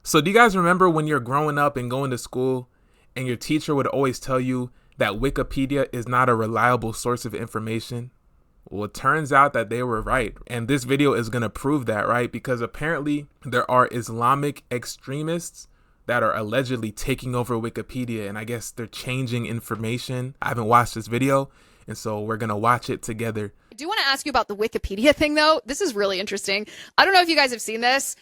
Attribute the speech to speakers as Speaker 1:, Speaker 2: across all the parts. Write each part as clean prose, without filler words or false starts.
Speaker 1: So do you guys remember when you're growing up and going to school and your teacher would always tell you that Wikipedia is not a reliable source of information? Well, it turns out that they were right. And this video is going to prove that, right? Because apparently there are Islamic extremists that are allegedly taking over Wikipedia. And I guess they're changing information. I haven't watched this video, and so we're going to watch it together.
Speaker 2: I do want to ask you about the Wikipedia thing, though. This is really interesting. I don't know if you guys have seen this.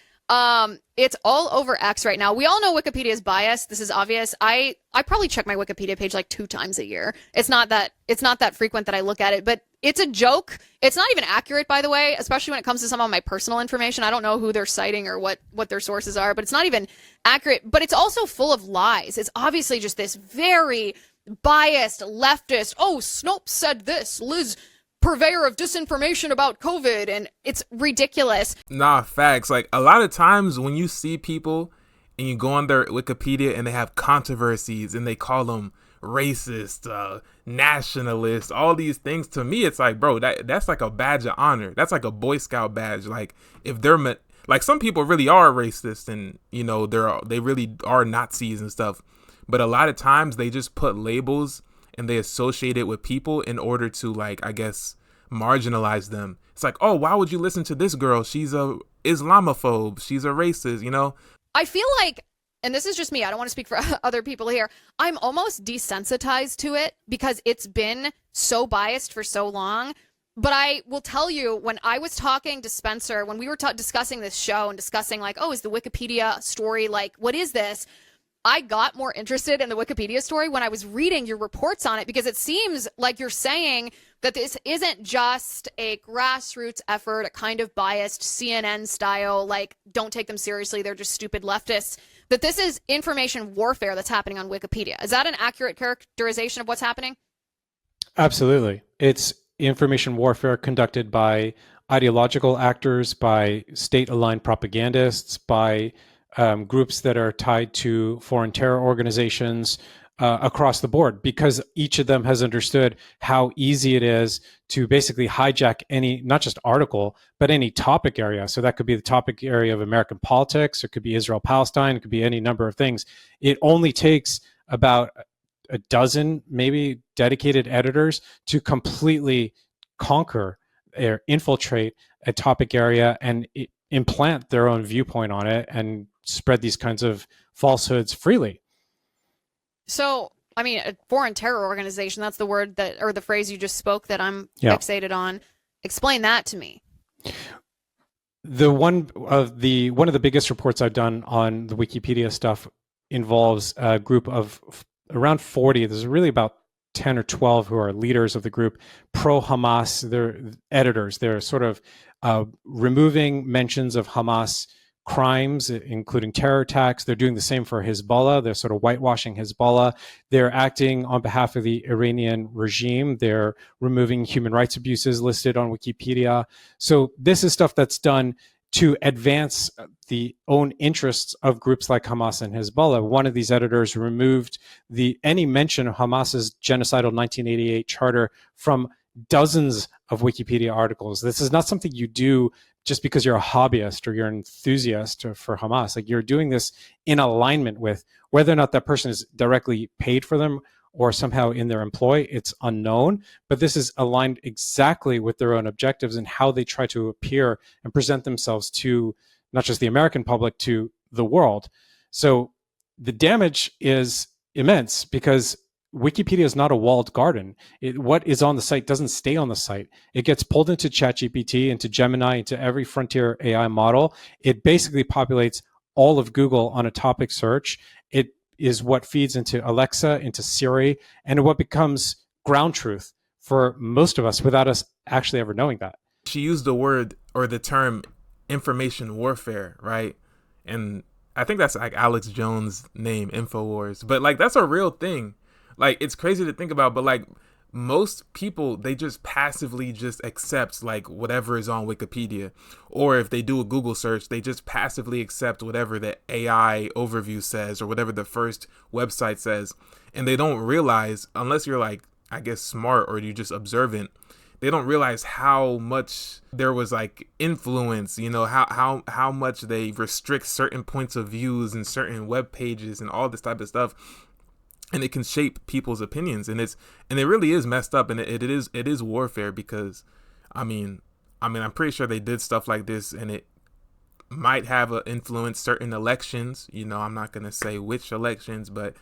Speaker 2: It's all over X right now. We all know Wikipedia is biased. This is obvious. I probably check my Wikipedia page like 2 times a year. It's not that frequent that I look at it, but it's a joke. It's not even accurate, by the way, especially when it comes to some of my personal information. I don't know who they're citing or what their sources are, but it's not even accurate. But it's also full of lies. It's obviously just this very biased leftist. Oh, Snopes said this. Liz, purveyor of disinformation about COVID, and it's ridiculous.
Speaker 1: Nah, facts. Like, a lot of times when you see people and you go on their Wikipedia and they have controversies and they call them racist, nationalist, all these things, to me it's like, bro, that's like a badge of honor. That's like a Boy Scout badge. Like, if they're like, some people really are racist and, you know, they really are Nazis and stuff, but a lot of times they just put labels and they associate it with people in order to, like, I guess, marginalize them. It's like, oh, why would you listen to this girl? She's a Islamophobe. She's a racist, you know?
Speaker 2: I feel like, and this is just me, I don't want to speak for other people here, I'm almost desensitized to it because it's been so biased for so long. But I will tell you, when I was talking to Spencer, when we were discussing this show and discussing, like, oh, is the Wikipedia story, like, what is this? I got more interested in the Wikipedia story when I was reading your reports on it, because it seems like you're saying that this isn't just a grassroots effort, a kind of biased CNN style, like, don't take them seriously, they're just stupid leftists, that this is information warfare that's happening on Wikipedia. Is that an accurate characterization of what's happening?
Speaker 3: Absolutely. It's information warfare conducted by ideological actors, by state-aligned propagandists, by groups that are tied to foreign terror organizations across the board, because each of them has understood how easy it is to basically hijack any, not just article, but any topic area. So that could be the topic area of American politics, it could be Israel-Palestine, it could be any number of things. It only takes about a dozen, maybe, dedicated editors to completely conquer or infiltrate a topic area and implant their own viewpoint on it and spread these kinds of falsehoods freely.
Speaker 2: So, I mean, a foreign terror organization, that's the word that, or the phrase you just spoke that I'm fixated on. Explain that to me.
Speaker 3: One of the biggest reports I've done on the Wikipedia stuff involves a group of around 40. There's really about 10 or 12 who are leaders of the group, pro-Hamas. They're editors. They're sort of removing mentions of Hamas crimes, including terror attacks. They're doing the same for Hezbollah. They're sort of whitewashing Hezbollah. They're acting on behalf of the Iranian regime. They're removing human rights abuses listed on Wikipedia. So this is stuff that's done to advance the own interests of groups like Hamas and Hezbollah. One of these editors removed any mention of Hamas's genocidal 1988 charter from dozens of Wikipedia articles. This is not something you do just because you're a hobbyist or you're an enthusiast for Hamas. Like, you're doing this in alignment with whether or not that person is directly paid for them or somehow in their employ. It's unknown, but this is aligned exactly with their own objectives and how they try to appear and present themselves to not just the American public, to the world. So the damage is immense because Wikipedia is not a walled garden. What is on the site doesn't stay on the site. It gets pulled into ChatGPT, into Gemini, into every frontier AI model. It basically populates all of Google on a topic search. It is what feeds into Alexa, into Siri, and what becomes ground truth for most of us without us actually ever knowing that.
Speaker 1: She used the word or the term information warfare, right? And I think that's like Alex Jones' name, InfoWars. But, like, that's a real thing. Like, it's crazy to think about, but, like, most people, they just passively just accept, like, whatever is on Wikipedia. Or if they do a Google search, they just passively accept whatever the AI overview says or whatever the first website says. And they don't realize, unless you're, like, I guess, smart or you're just observant, they don't realize how much there was like influence, you know, how much they restrict certain points of views and certain web pages and all this type of stuff. And it can shape people's opinions, and it really is messed up, and it is warfare, because I'm pretty sure they did stuff like this, and it might have influenced certain elections. You know, I'm not gonna say which elections, but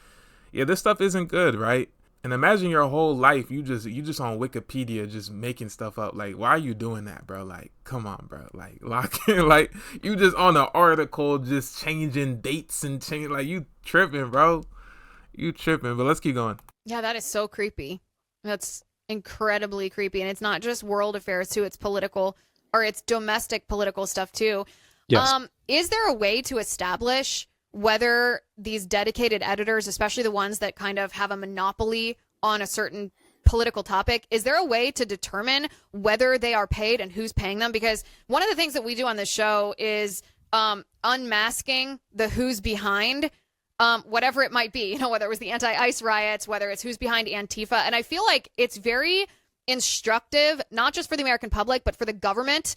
Speaker 1: yeah, this stuff isn't good, right? And imagine your whole life you just on Wikipedia just making stuff up. Like, why are you doing that, bro? Like, come on, bro. Like, lock in. Like, you just on an article just changing dates and like, you tripping, bro. You tripping. But let's keep going.
Speaker 2: Yeah, that is so creepy. That's incredibly creepy. And it's not just world affairs too, it's political, or it's domestic political stuff too.
Speaker 3: Yes.
Speaker 2: Is there a way to establish whether these dedicated editors, especially the ones that kind of have a monopoly on a certain political topic, is there a way to determine whether they are paid and who's paying them? Because one of the things that we do on this show is unmasking the who's behind whatever it might be, you know, whether it was the anti-ICE riots, whether it's who's behind Antifa. And I feel like it's very instructive, not just for the American public, but for the government,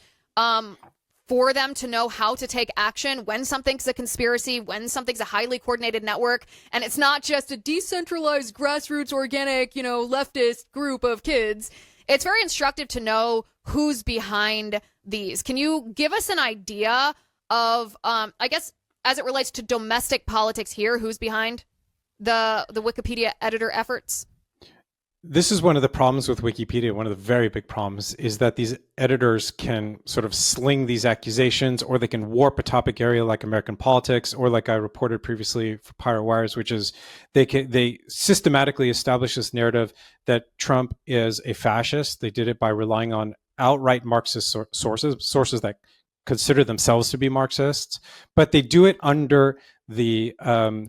Speaker 2: for them to know how to take action when something's a conspiracy, when something's a highly coordinated network, and it's not just a decentralized, grassroots, organic, you know, leftist group of kids. It's very instructive to know who's behind these. Can you give us an idea of, I guess, as it relates to domestic politics here, who's behind the Wikipedia editor efforts?
Speaker 3: This is one of the problems with Wikipedia. One of the very big problems is that these editors can sort of sling these accusations, or they can warp a topic area like American politics, or like I reported previously for Pirate Wires, which is they systematically establish this narrative that Trump is a fascist. They did it by relying on outright Marxist sources that consider themselves to be Marxists, but they do it under the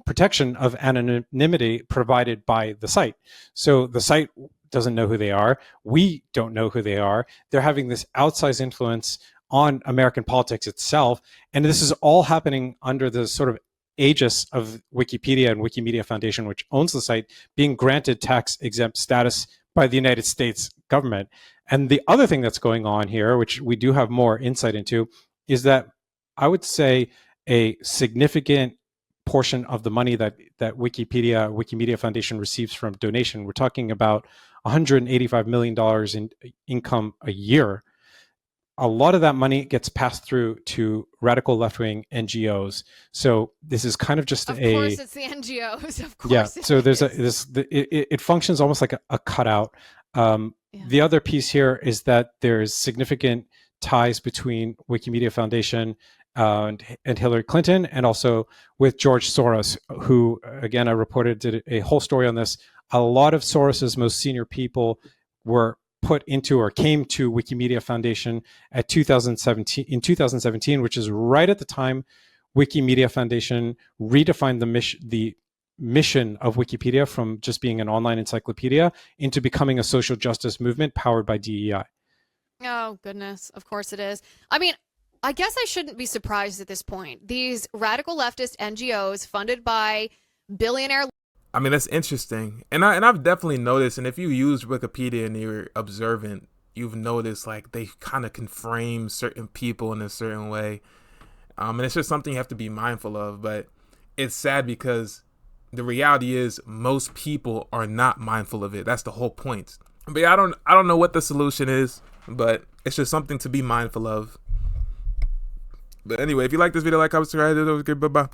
Speaker 3: protection of anonymity provided by the site. So the site doesn't know who they are. We don't know who they are. They're having this outsized influence on American politics itself. And this is all happening under the sort of aegis of Wikipedia and Wikimedia Foundation, which owns the site, being granted tax-exempt status by the United States government. And the other thing that's going on here, which we do have more insight into, is that I would say a significant portion of the money that Wikimedia Foundation receives from donation, we're talking about $185 million in income a year. A lot of that money gets passed through to radical left-wing NGOs. So this is kind of just
Speaker 2: Of course it's the NGOs, of course.
Speaker 3: Yeah, so it functions almost like a cutout. The other piece here is that there's significant ties between Wikimedia Foundation and Hillary Clinton, and also with George Soros, who, again, I reported, did a whole story on this. A lot of Soros's most senior people were put into or came to Wikimedia Foundation in 2017, which is right at the time Wikimedia Foundation redefined the mission of Wikipedia from just being an online encyclopedia into becoming a social justice movement powered by DEI.
Speaker 2: Oh, goodness. Of course it is. I mean, I guess I shouldn't be surprised at this point. These radical leftist NGOs funded by billionaire...
Speaker 1: I mean, that's interesting. And I've definitely noticed, and if you use Wikipedia and you're observant, you've noticed like they kind of can frame certain people in a certain way. And it's just something you have to be mindful of. But it's sad because the reality is most people are not mindful of it. That's the whole point. But yeah, I don't know what the solution is, but it's just something to be mindful of. But anyway, if you like this video, like, comment, subscribe, bye-bye.